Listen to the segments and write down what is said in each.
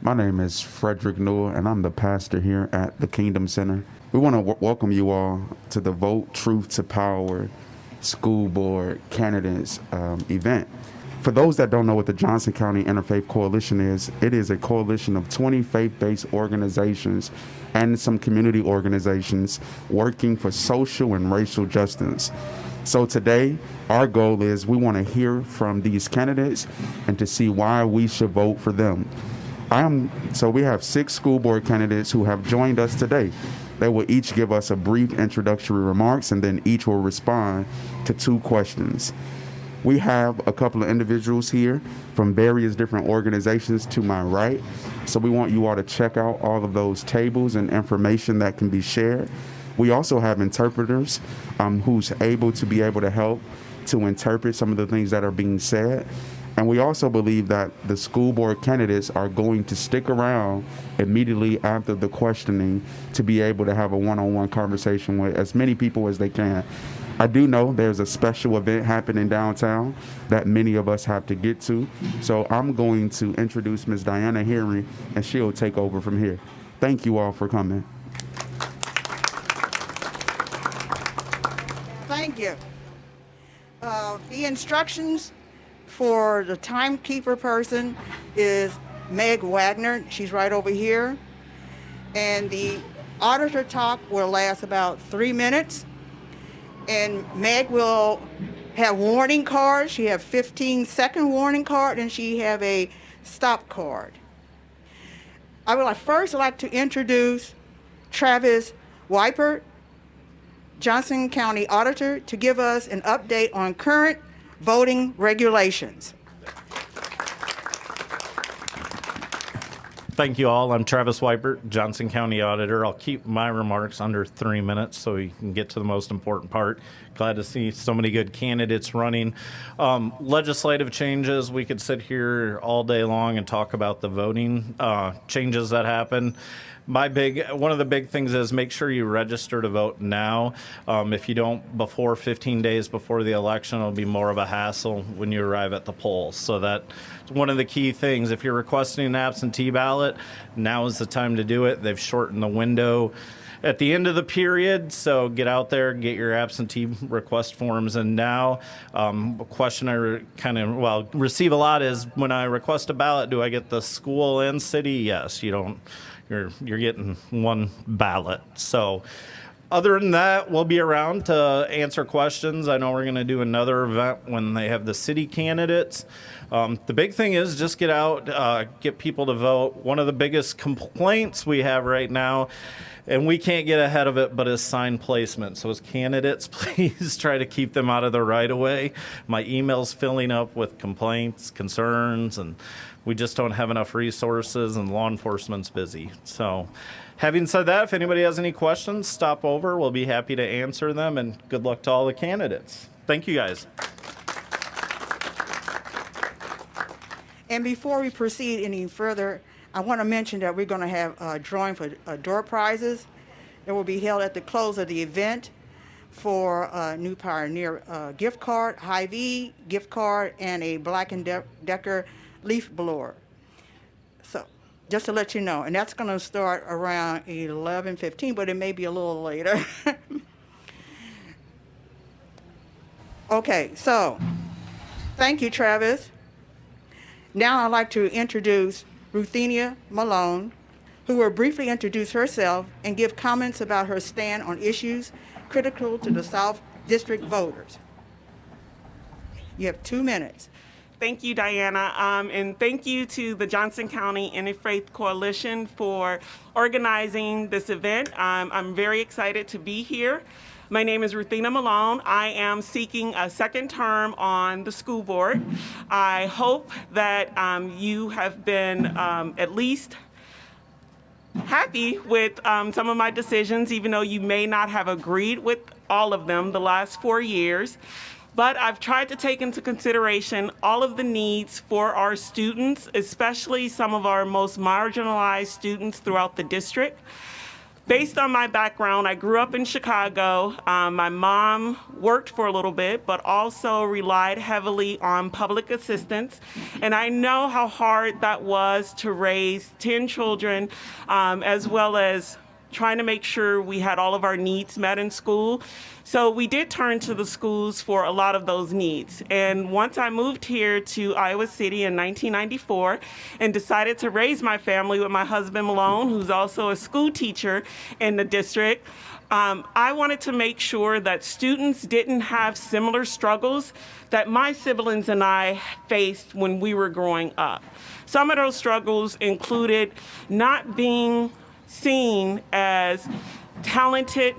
My name is Frederick Newell, and I'm the pastor here at the Kingdom Center. We want to welcome you all to the Vote Truth to Power School Board Candidates event. For those that don't know what the Johnson County Interfaith Coalition is, it is a coalition of 20 faith-based organizations and some community organizations working for social and racial justice. So today, our goal is we want to hear from these candidates and to see why we should vote for them. So we have 6 school board candidates who have joined us today. They will each give us a brief introductory remarks, and then each will respond to 2 questions. We have a couple of individuals here from various different organizations to my right. So we want you all to check out all of those tables and information that can be shared. We also have interpreters who's able to help to interpret some of the things that are being said. And we also believe that the school board candidates are going to stick around immediately after the questioning to be able to have a one-on-one conversation with as many people as they can. I do know there's a special event happening downtown that many of us have to get to. So I'm going to introduce Ms. Diana Henry, and she'll take over from here. Thank you all for coming. Thank you. The instructions for the timekeeper person is Meg Wagner. She's right over here. And the auditor talk will last about 3 minutes. And Meg will have warning cards. She have 15-second warning card, and she have a stop card. I would first like to introduce Travis Weipert, Johnson County Auditor, to give us an update on current voting regulations. Thank you all. I'm Travis Weipert, Johnson County Auditor. I'll keep my remarks under 3 minutes so we can get to the most important part. Glad to see so many good candidates running. Legislative changes, we could sit here all day long and talk about the voting changes that happen. One of the big things is make sure you register to vote now. If you don't before 15 days before the election, it'll be more of a hassle when you arrive at the polls. So that's one of the key things. If you're requesting an absentee ballot, now is the time to do it. They've shortened the window at the end of the period, so get out there, get your absentee request forms. And now, a question I receive a lot is, when I request a ballot, do I get the school and city? Yes, you don't. You're getting one ballot. So other than that, we'll be around to answer questions. I know we're going to do another event when they have the city candidates. The big thing is just get out, get people to vote. One of the biggest complaints we have right now, and we can't get ahead of it, but is sign placement. So as candidates, please try to keep them out of the right-of-way. My email's filling up with complaints, concerns, and we just don't have enough resources, and law enforcement's busy. So having said that, if anybody has any questions, stop over. We'll be happy to answer them, and good luck to all the candidates. Thank you, guys. And before we proceed any further, I want to mention that we're going to have a drawing for door prizes. It will be held at the close of the event for a New Pioneer gift card, Hy-Vee gift card, and a Black & Decker leaf blower. So just to let you know, and that's going to start around 11:15, but it may be a little later. Okay, so thank you, Travis. Now I'd like to introduce Ruthenia Malone, who will briefly introduce herself and give comments about her stand on issues critical to the South District voters. You have 2 minutes. Thank you, Diana, and thank you to the Johnson County Interfaith Coalition for organizing this event. I'm very excited to be here. My name is Ruthena Malone. I am seeking a second term on the school board. I hope that you have been at least happy with some of my decisions, even though you may not have agreed with all of them the last 4 years. But I've tried to take into consideration all of the needs for our students, especially some of our most marginalized students throughout the district. Based on my background, I grew up in Chicago. My mom worked for a little bit, but also relied heavily on public assistance. And I know how hard that was to raise 10 children, as well as trying to make sure we had all of our needs met in school. So we did turn to the schools for a lot of those needs. And once I moved here to Iowa City in 1994 and decided to raise my family with my husband Malone, who's also a school teacher in the district, I wanted to make sure that students didn't have similar struggles that my siblings and I faced when we were growing up. Some of those struggles included not being seen as talented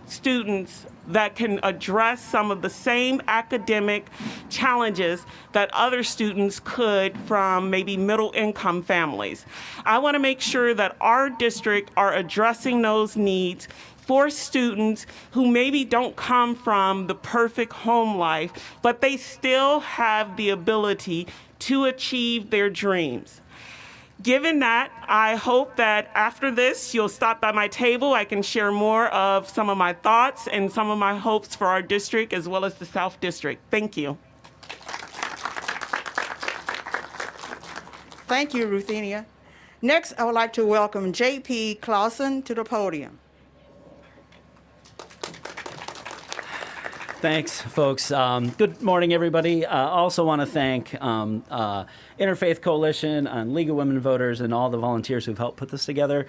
students that can address some of the same academic challenges that other students could from maybe middle-income families. I want to make sure that our district are addressing those needs for students who maybe don't come from the perfect home life, but they still have the ability to achieve their dreams. Given that, I hope that after this, you'll stop by my table. I can share more of some of my thoughts and some of my hopes for our district as well as the South District. Thank you. Thank you, Ruthenia. Next, I would like to welcome J.P. Clausen to the podium. Thanks, folks. Good morning, everybody. I also want to thank Interfaith Coalition and League of Women Voters and all the volunteers who've helped put this together.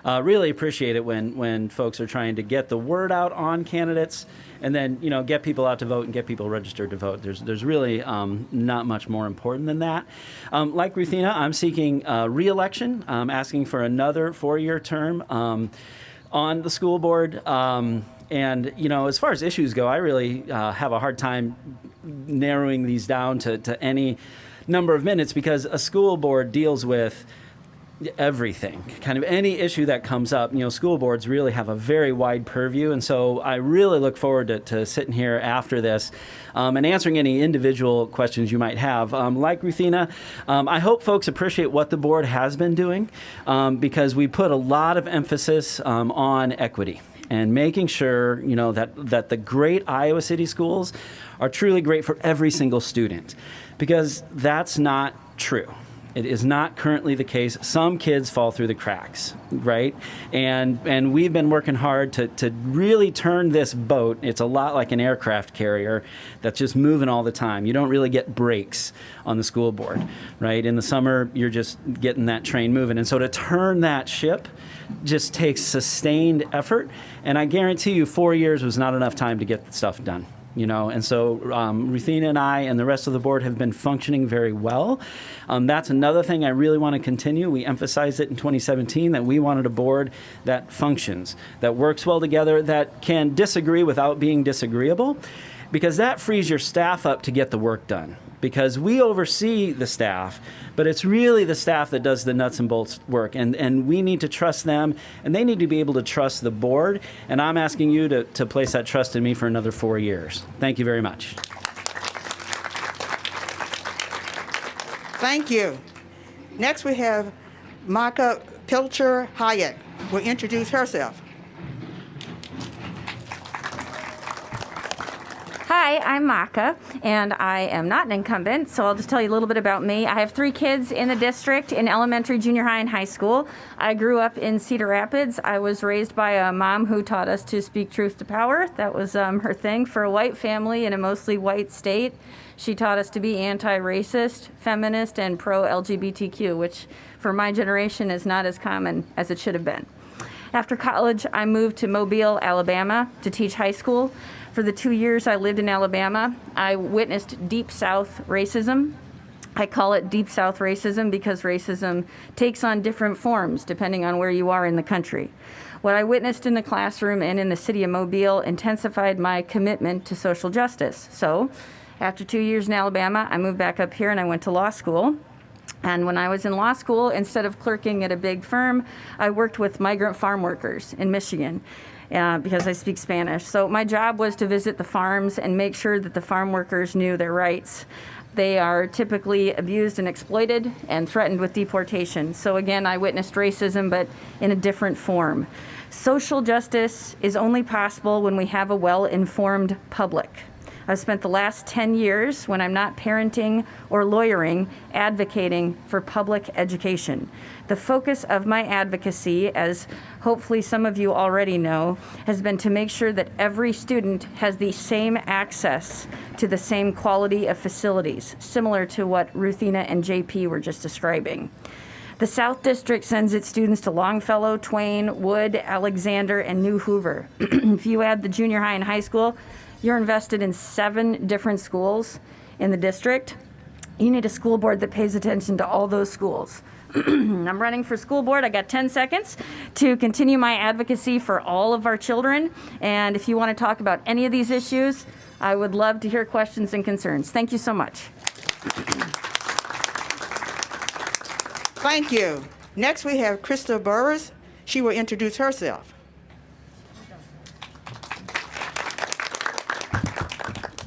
Really appreciate it when folks are trying to get the word out on candidates and then, get people out to vote and get people registered to vote. There's really not much more important than that. Like Ruthena, I'm seeking re-election. I'm asking for another 4-year term on the school board. And, as far as issues go, I really have a hard time narrowing these down to any number of minutes because a school board deals with everything, kind of any issue that comes up. School boards really have a very wide purview. And so I really look forward to sitting here after this and answering any individual questions you might have. Like Ruthena, I hope folks appreciate what the board has been doing because we put a lot of emphasis on equity and making sure, that the great Iowa City schools are truly great for every single student, because that's not true. It is not currently the case. Some kids fall through the cracks, right? And we've been working hard to really turn this boat. It's a lot like an aircraft carrier that's just moving all the time. You don't really get breaks on the school board, right? In the summer, you're just getting that train moving. And so to turn that ship just takes sustained effort. And I guarantee you 4 years was not enough time to get the stuff done. And so Ruthena and I and the rest of the board have been functioning very well. That's another thing I really want to continue. We emphasized it in 2017 that we wanted a board that functions, that works well together, that can disagree without being disagreeable, because that frees your staff up to get the work done. Because we oversee the staff, but it's really the staff that does the nuts and bolts work. And we need to trust them, and they need to be able to trust the board. And I'm asking you to place that trust in me for another 4 years. Thank you very much. Thank you. Next, we have Micah Pilcher-Hayek will introduce herself. Hi, I'm Maka, and I am not an incumbent, so I'll just tell you a little bit about me. I have 3 kids in the district in elementary, junior high, and high school. I grew up in Cedar Rapids. I was raised by a mom who taught us to speak truth to power. That was her thing. For a white family in a mostly white state, she taught us to be anti-racist, feminist, and pro-LGBTQ, which for my generation is not as common as it should have been. After college, I moved to Mobile, Alabama to teach high school. For the 2 years I lived in Alabama, I witnessed Deep South racism. I call it Deep South racism because racism takes on different forms depending on where you are in the country. What I witnessed in the classroom and in the city of Mobile intensified my commitment to social justice. So, after 2 years in Alabama, I moved back up here and I went to law school. And when I was in law school, instead of clerking at a big firm, I worked with migrant farm workers in Michigan. Because I speak Spanish. So my job was to visit the farms and make sure that the farm workers knew their rights. They are typically abused and exploited and threatened with deportation. So again, I witnessed racism, but in a different form. Social justice is only possible when we have a well-informed public. I've spent the last 10 years, when I'm not parenting or lawyering, advocating for public education. The focus of my advocacy, as hopefully some of you already know, has been to make sure that every student has the same access to the same quality of facilities, similar to what Ruthena and JP were just describing. The South District sends its students to Longfellow, Twain, Wood, Alexander, and New Hoover. If you add the junior high and high school, you're invested in 7 different schools in the district. You need a school board that pays attention to all those schools. I'm running for school board. I got 10 seconds to continue my advocacy for all of our children. And if you want to talk about any of these issues, I would love to hear questions and concerns. Thank you so much. Thank you. Next, we have Krista Burris. She will introduce herself.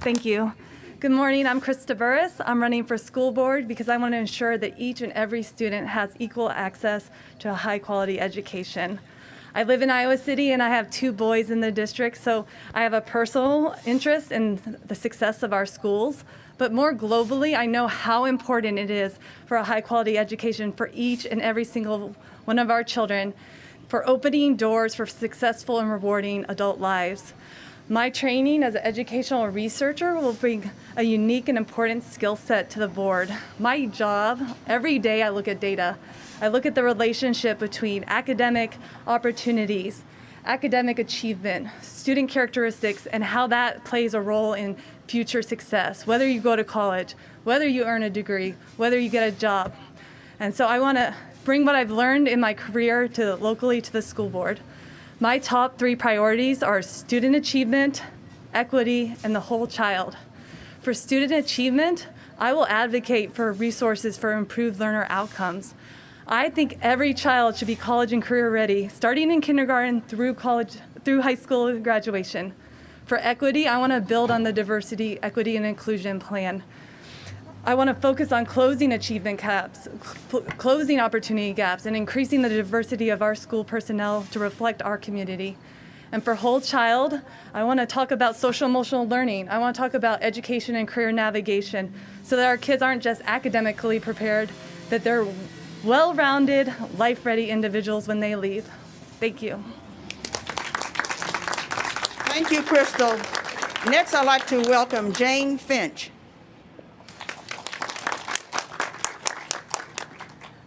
Thank you. Good morning, I'm Krista Burris. I'm running for school board because I want to ensure that each and every student has equal access to a high quality education. I live in Iowa City and I have 2 boys in the district, so I have a personal interest in the success of our schools. But more globally, I know how important it is for a high quality education for each and every single one of our children, for opening doors for successful and rewarding adult lives. My training as an educational researcher will bring a unique and important skill set to the board. My job, every day I look at data. I look at the relationship between academic opportunities, academic achievement, student characteristics, and how that plays a role in future success, whether you go to college, whether you earn a degree, whether you get a job. And so I want to bring what I've learned in my career locally to the school board. My top 3 priorities are student achievement, equity, and the whole child. For student achievement, I will advocate for resources for improved learner outcomes. I think every child should be college and career ready, starting in kindergarten through high school graduation. For equity, I want to build on the diversity, equity, and inclusion plan. I want to focus on closing achievement gaps, closing opportunity gaps, and increasing the diversity of our school personnel to reflect our community. And for whole child, I want to talk about social emotional learning. I want to talk about education and career navigation so that our kids aren't just academically prepared, that they're well-rounded, life-ready individuals when they leave. Thank you. Thank you, Crystal. Next, I'd like to welcome Jane Finch.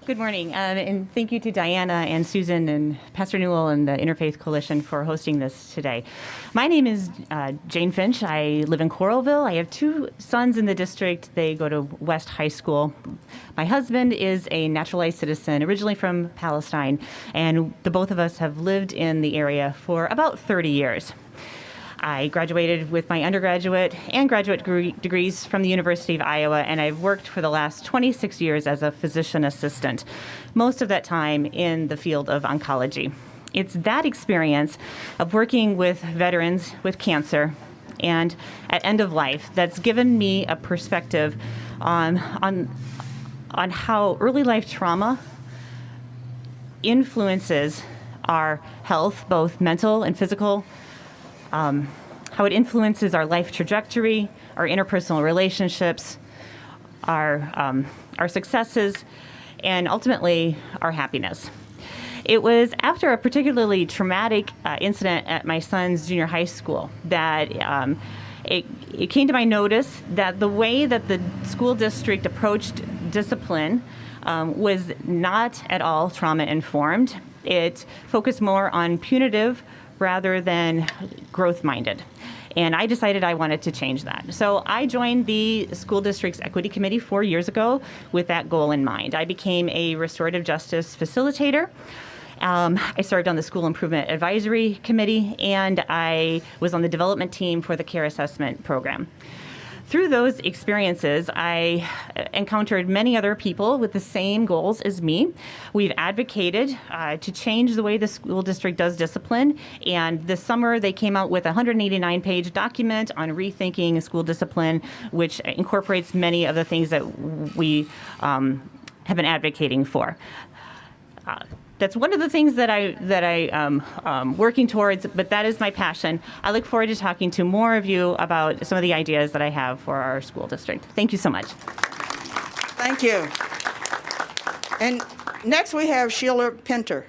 Good morning, and thank you to Diana and Susan and Pastor Newell and the Interfaith Coalition for hosting this today. My name is Jane Finch. I live in Coralville. I have 2 sons in the district. They go to West High School. My husband is a naturalized citizen, originally from Palestine, and the both of us have lived in the area for about 30 years. I graduated with my undergraduate and graduate degrees from the University of Iowa, and I've worked for the last 26 years as a physician assistant, most of that time in the field of oncology. It's that experience of working with veterans with cancer and at end of life that's given me a perspective on how early life trauma influences our health, both mental and physical, how it influences our life trajectory, our interpersonal relationships, our successes, and ultimately our happiness. It was after a particularly traumatic incident at my son's junior high school that it came to my notice that the way that the school district approached discipline was not at all trauma-informed. It focused more on punitive rather than growth-minded. And I decided I wanted to change that. So I joined the school district's equity committee 4 years ago with that goal in mind. I became a restorative justice facilitator. I served on the school improvement advisory committee, and I was on the development team for the care assessment program. Through those experiences, I encountered many other people with the same goals as me. We've advocated to change the way the school district does discipline, and this summer they came out with a 189-page document on rethinking school discipline, which incorporates many of the things that we have been advocating for. that's one of the things that I'm working towards, but that is my passion. I look forward to talking to more of you about some of the ideas that I have for our school district. Thank you so much. Thank you. And next we have Sheila Pinter.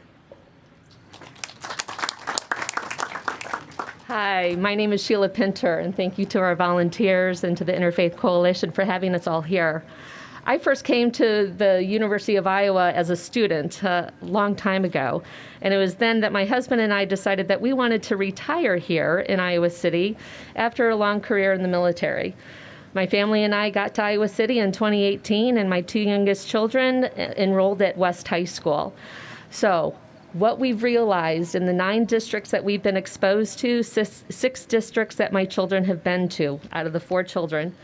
Hi, my name is Sheila Pinter, and thank you to our volunteers and to the Interfaith Coalition for having us all here. I first came to the University of Iowa as a student a long time ago, and it was then that my husband and I decided that we wanted to retire here in Iowa City after a long career in the military. My family and I got to Iowa City in 2018, and my two youngest children enrolled at West High School. So what we've realized in the 9 districts that we've been exposed to, 6 districts that my children have been to out of the 4 children,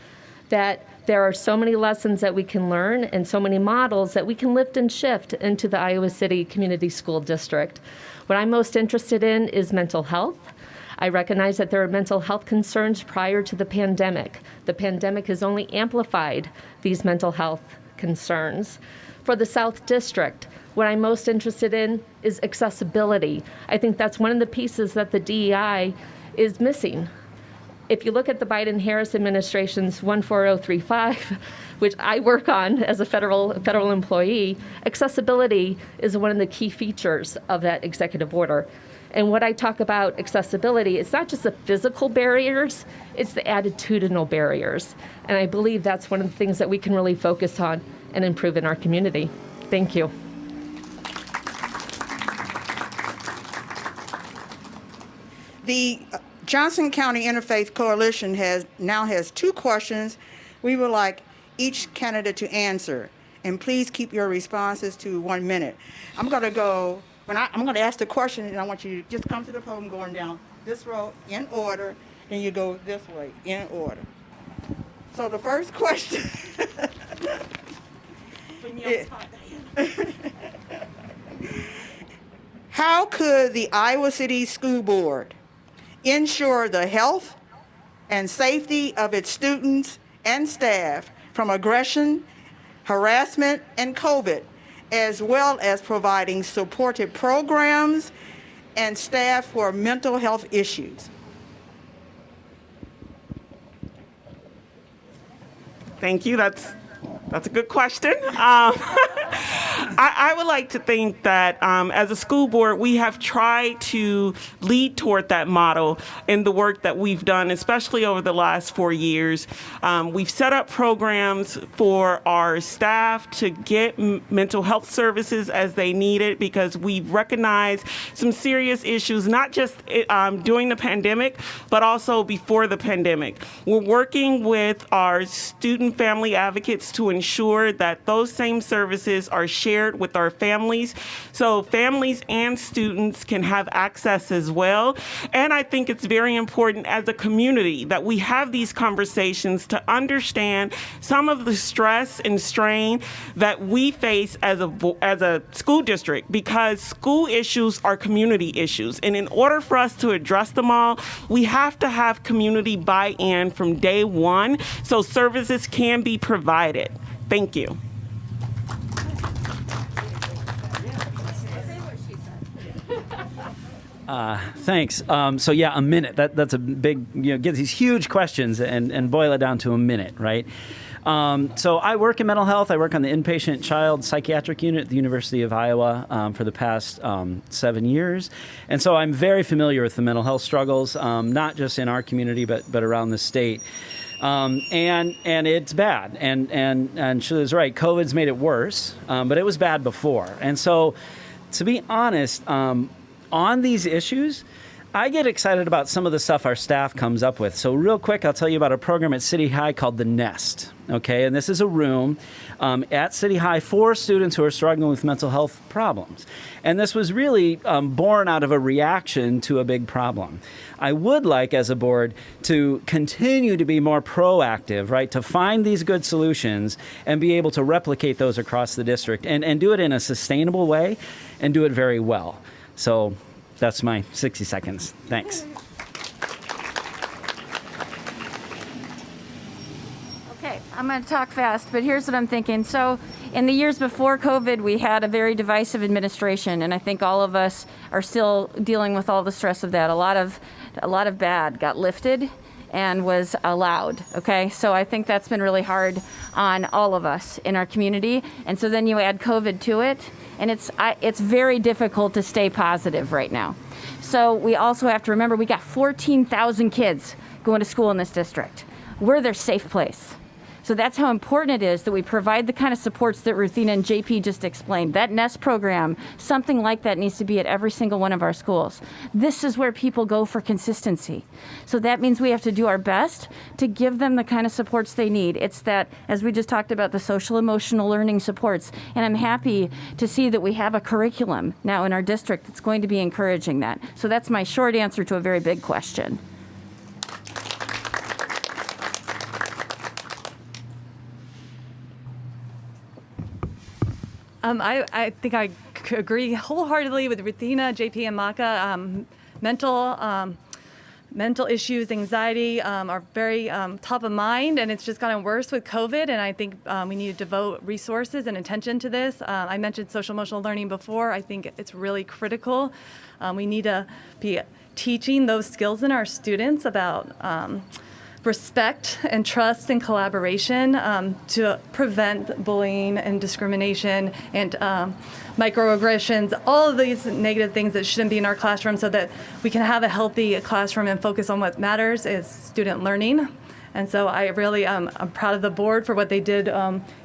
that there are so many lessons that we can learn and so many models that we can lift and shift into the Iowa City Community School District. What I'm most interested in is mental health. I recognize that there are mental health concerns prior to the pandemic. The pandemic has only amplified these mental health concerns. For the South District, what I'm most interested in is accessibility. I think that's one of the pieces that the DEI is missing. If you look at the Biden-Harris administration's 14035, which I work on as a federal employee, accessibility is one of the key features of that executive order. And what I talk about accessibility, it's not just the physical barriers, it's the attitudinal barriers. And I believe that's one of the things that we can really focus on and improve in our community. Thank you. The Johnson County Interfaith Coalition now has 2 questions we would like each candidate to answer. And please keep your responses to 1 minute. I'm going to ask the question, and I want you to just come to the podium going down this row in order, and you go this way in order. So the first question how could the Iowa City School Board ensure the health and safety of its students and staff from aggression, harassment, and COVID, as well as providing supportive programs and staff for mental health issues? Thank you. That's a good question. I would like to think that as a school board, we have tried to lead toward that model in the work that we've done, especially over the last 4 years. We've set up programs for our staff to get mental health services as they need it, because we've recognized some serious issues, not just during the pandemic, but also before the pandemic. We're working with our student family advocates to ensure that those same services are shared with our families, so families and students can have access as well. And I think it's very important as a community that we have these conversations to understand some of the stress and strain that we face as a school district, because school issues are community issues. And in order for us to address them all, we have to have community buy-in from day one so services can be provided. Thank you. Thanks. So yeah, a minute. That's a big, get these huge questions and boil it down to a minute, right? So I work in mental health. I work on the inpatient child psychiatric unit at the University of Iowa for the past 7 years. And so I'm very familiar with the mental health struggles, not just in our community, but around the state. And it's bad. And Sheila's right. COVID's made it worse, but it was bad before. And so, to be honest, on these issues, I get excited about some of the stuff our staff comes up with. So real quick, I'll tell you about a program at City High called The Nest. Okay, and this is a room at City High for students who are struggling with mental health problems. And this was really born out of a reaction to a big problem. I would like, as a board, to continue to be more proactive, right, to find these good solutions and be able to replicate those across the district and do it in a sustainable way and do it very well. So that's my 60 seconds. Thanks. Okay, I'm going to talk fast, but here's what I'm thinking. So In the years before COVID, we had a very divisive administration, and I think all of us are still dealing with all the stress of that. A lot of bad got lifted and was allowed, okay? So I think that's been really hard on all of us in our community. And so then you add COVID to it, and it's very difficult to stay positive right now. So we also have to remember we got 14,000 kids going to school in this district. We're their safe place. So that's how important it is that we provide the kind of supports that Ruthena and JP just explained. That NEST program, something like that needs to be at every single one of our schools. This is where people go for consistency. So that means we have to do our best to give them the kind of supports they need. It's that, as we just talked about, the social emotional learning supports. And I'm happy to see that we have a curriculum now in our district that's going to be encouraging that. So that's my short answer to a very big question. I think I agree wholeheartedly with Ruthena, JP, and Maka. Mental issues, anxiety are very top of mind, and it's just gotten worse with COVID, and I think we need to devote resources and attention to this. I mentioned social emotional learning before. I think it's really critical. We need to be teaching those skills in our students about respect and trust and collaboration to prevent bullying and discrimination and microaggressions, all of these negative things that shouldn't be in our classroom, so that we can have a healthy classroom and focus on what matters is student learning. And so I really I'm proud of the board for what they did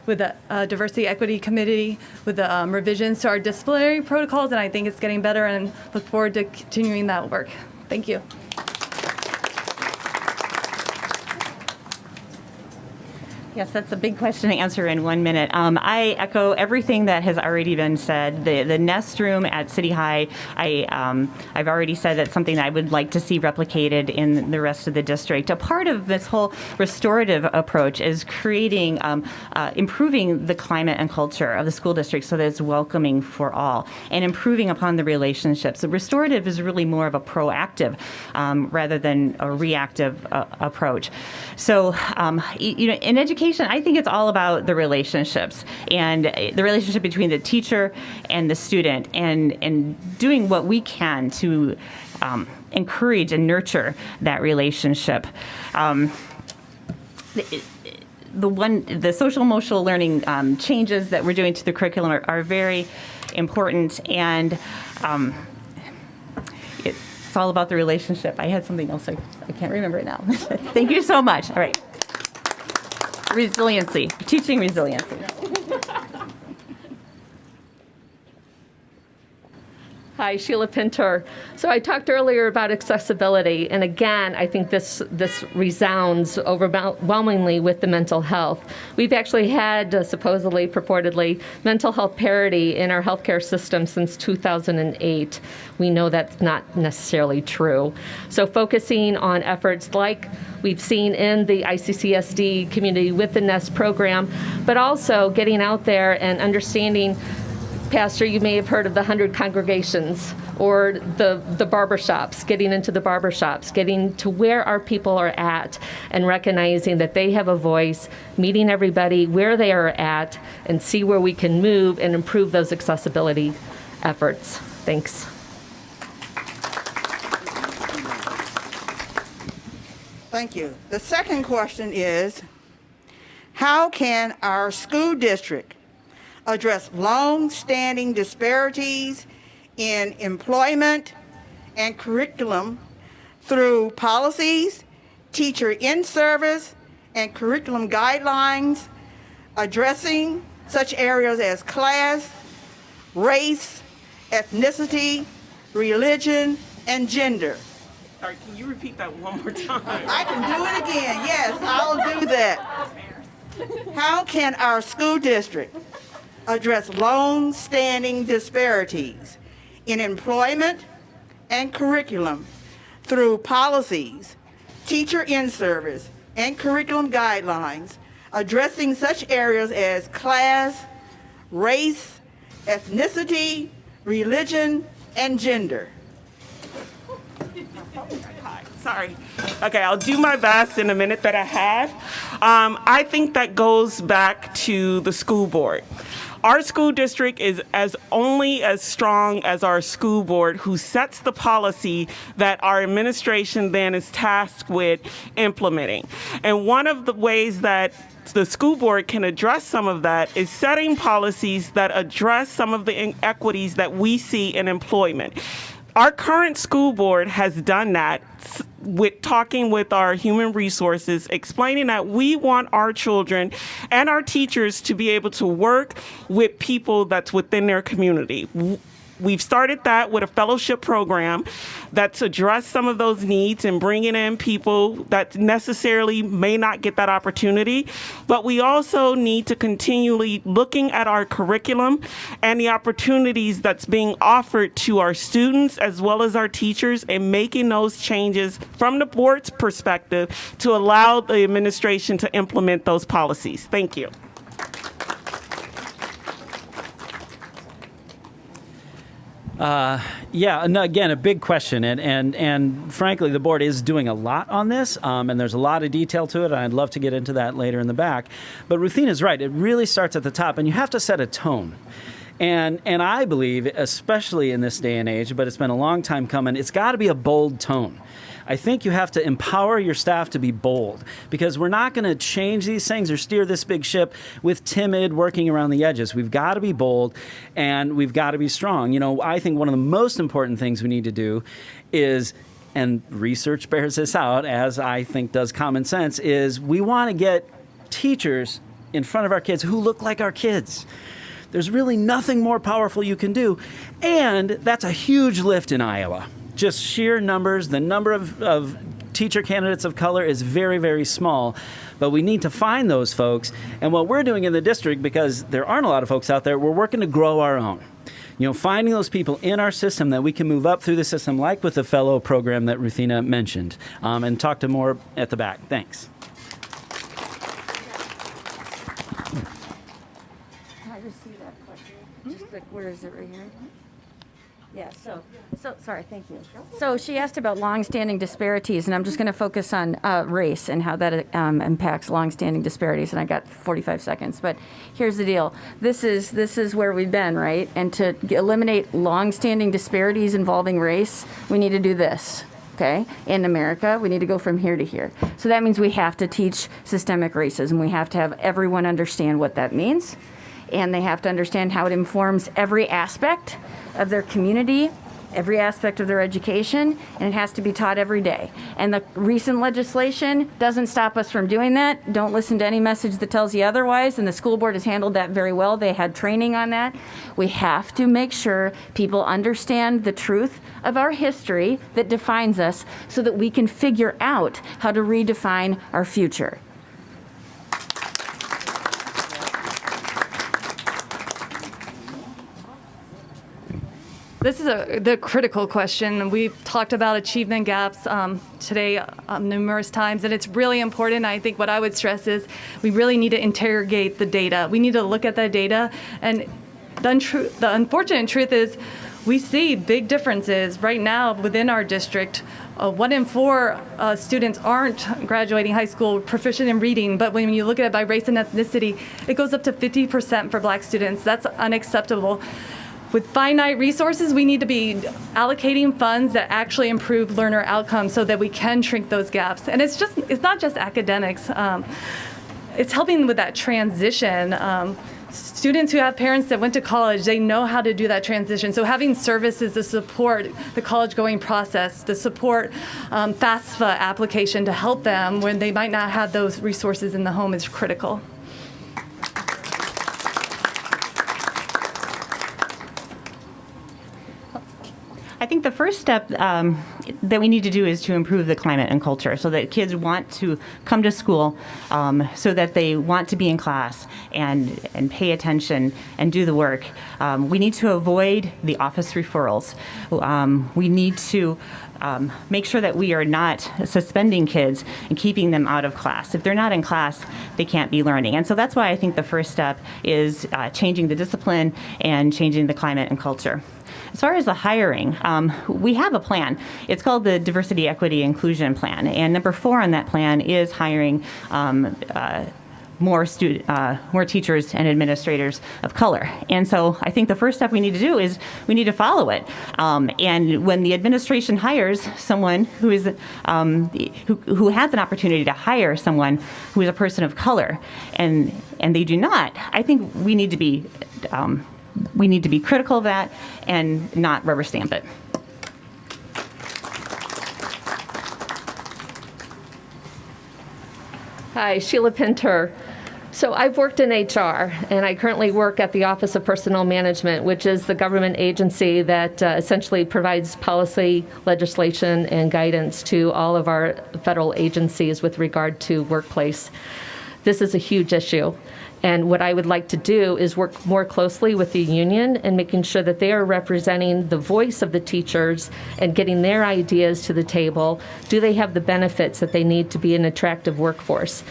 with the Diversity Equity Committee, with the revisions to our disciplinary protocols, and I think it's getting better, and look forward to continuing that work. Thank you. Yes, that's a big question to answer in 1 minute. I echo everything that has already been said. The nest room at City High, I've already said that's something that I would like to see replicated in the rest of the district. A part of this whole restorative approach is creating, improving the climate and culture of the school district so that it's welcoming for all, and improving upon the relationships. The restorative is really more of a proactive rather than a reactive approach. So, in education, I think it's all about the relationships and the relationship between the teacher and the student, and doing what we can to encourage and nurture that relationship. The social emotional learning changes that we're doing to the curriculum are very important, and it's all about the relationship. I had something else, I can't remember it now. Thank you so much. All right. Resiliency, teaching resiliency. Hi, Sheila Pinter. So I talked earlier about accessibility, and again, I think this resounds overwhelmingly with the mental health. We've actually had, supposedly, purportedly, mental health parity in our healthcare system since 2008. We know that's not necessarily true. So focusing on efforts like we've seen in the ICCSD community with the NEST program, but also getting out there and understanding. Pastor, you may have heard of the 100 congregations or the barbershops, getting into the barbershops, getting to where our people are at and recognizing that they have a voice, meeting everybody where they are at, and see where we can move and improve those accessibility efforts. Thanks. Thank you. The second question is, how can our school district address long-standing disparities in employment and curriculum through policies, teacher in-service, and curriculum guidelines, addressing such areas as class, race, ethnicity, religion, and gender? Sorry, can you repeat that one more time? I can do it again. Yes, I'll do that. How can our school district address long-standing disparities in employment and curriculum through policies, teacher in-service, and curriculum guidelines, addressing such areas as class, race, ethnicity, religion, and gender? Sorry. Okay, I'll do my best in the minute that I have. I think that goes back to the school board. Our school district is only as strong as our school board, who sets the policy that our administration then is tasked with implementing. And one of the ways that the school board can address some of that is setting policies that address some of the inequities that we see in employment. Our current school board has done that with talking with our human resources, explaining that we want our children and our teachers to be able to work with people that's within their community. We've started that with a fellowship program that's addressed some of those needs and bringing in people that necessarily may not get that opportunity. But we also need to continually looking at our curriculum and the opportunities that's being offered to our students as well as our teachers, and making those changes from the board's perspective to allow the administration to implement those policies. Thank you. Yeah, and again, a big question, and frankly, the board is doing a lot on this, and there's a lot of detail to it, and I'd love to get into that later in the back. But Ruthena's right. It really starts at the top, and you have to set a tone. And I believe, especially in this day and age, but it's been a long time coming, it's got to be a bold tone. I think you have to empower your staff to be bold, because we're not going to change these things or steer this big ship with timid working around the edges. We've got to be bold, and we've got to be strong. You know, I think one of the most important things we need to do is, and research bears this out, as I think does common sense, is we want to get teachers in front of our kids who look like our kids. There's really nothing more powerful you can do, and that's a huge lift in Iowa. Just sheer numbers, the number of teacher candidates of color is very, very small, but we need to find those folks. And what we're doing in the district, because there aren't a lot of folks out there, we're working to grow our own. You know, finding those people in our system that we can move up through the system, like with the fellow program that Ruthena mentioned, and talk to more at the back. Thanks. Can I just see that question? Just like, where is it right here? Yeah, so sorry, thank you. So she asked about longstanding disparities, and I'm just going to focus on race and how that impacts longstanding disparities, and I got 45 seconds. But here's the deal. This is where we've been, right? And to eliminate longstanding disparities involving race, we need to do this. Okay, in America, we need to go from here to here. So that means we have to teach systemic racism. We have to have everyone understand what that means, and they have to understand how it informs every aspect of their community, every aspect of their education, and it has to be taught every day. And the recent legislation doesn't stop us from doing that. Don't listen to any message that tells you otherwise, and the school board has handled that very well. They had training on that. We have to make sure people understand the truth of our history that defines us so that we can figure out how to redefine our future. This is the critical question. We've talked about achievement gaps today numerous times, and it's really important. I think what I would stress is we really need to interrogate the data. We need to look at that data, and the unfortunate truth is we see big differences right now within our district. 1 in 4 students aren't graduating high school proficient in reading, but when you look at it by race and ethnicity, it goes up to 50% for Black students. That's unacceptable. With finite resources, we need to be allocating funds that actually improve learner outcomes so that we can shrink those gaps. And it's not just academics. It's helping with that transition. Students who have parents that went to college, they know how to do that transition. So having services to support the college-going process, to support FAFSA application to help them when they might not have those resources in the home is critical. I think the first step that we need to do is to improve the climate and culture so that kids want to come to school, so that they want to be in class and pay attention and do the work. We need to avoid the office referrals. We need to make sure that we are not suspending kids and keeping them out of class. If they're not in class, they can't be learning. And so that's why I think the first step is changing the discipline and changing the climate and culture. As far as the hiring, we have a plan. It's called the Diversity, Equity, Inclusion Plan. And number 4 on that plan is hiring more teachers and administrators of color. And so I think the first step we need to do is we need to follow it. And when the administration hires someone who is who has an opportunity to hire someone who is a person of color, and they do not, I think we need to be critical of that and not rubber stamp it. Hi, Sheila Pinter. So I've worked in HR, and I currently work at the Office of Personnel Management, which is the government agency that essentially provides policy, legislation, and guidance to all of our federal agencies with regard to workplace. This is a huge issue. And what I would like to do is work more closely with the union and making sure that they are representing the voice of the teachers and getting their ideas to the table. Do they have the benefits that they need to be an attractive workforce?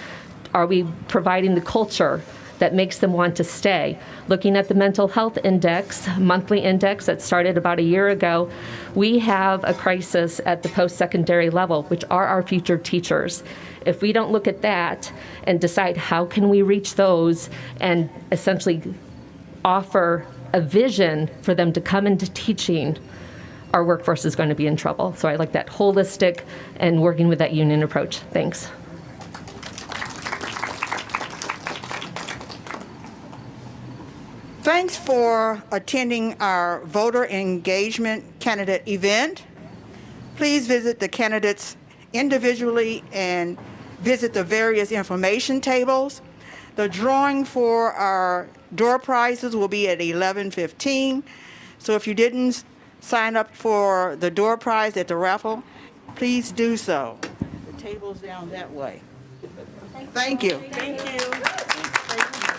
Are we providing the culture that makes them want to stay? Looking at the mental health index, monthly index that started about a year ago, we have a crisis at the post-secondary level, which are our future teachers. If we don't look at that and decide how can we reach those and essentially offer a vision for them to come into teaching, our workforce is going to be in trouble. So I like that holistic and working with that union approach. Thanks. Thanks for attending our voter engagement candidate event. Please visit the candidates individually and visit the various information tables. The drawing for our door prizes will be at 11:15. So if you didn't sign up for the door prize at the raffle, please do so. The table's down that way. Thank you. Thank you.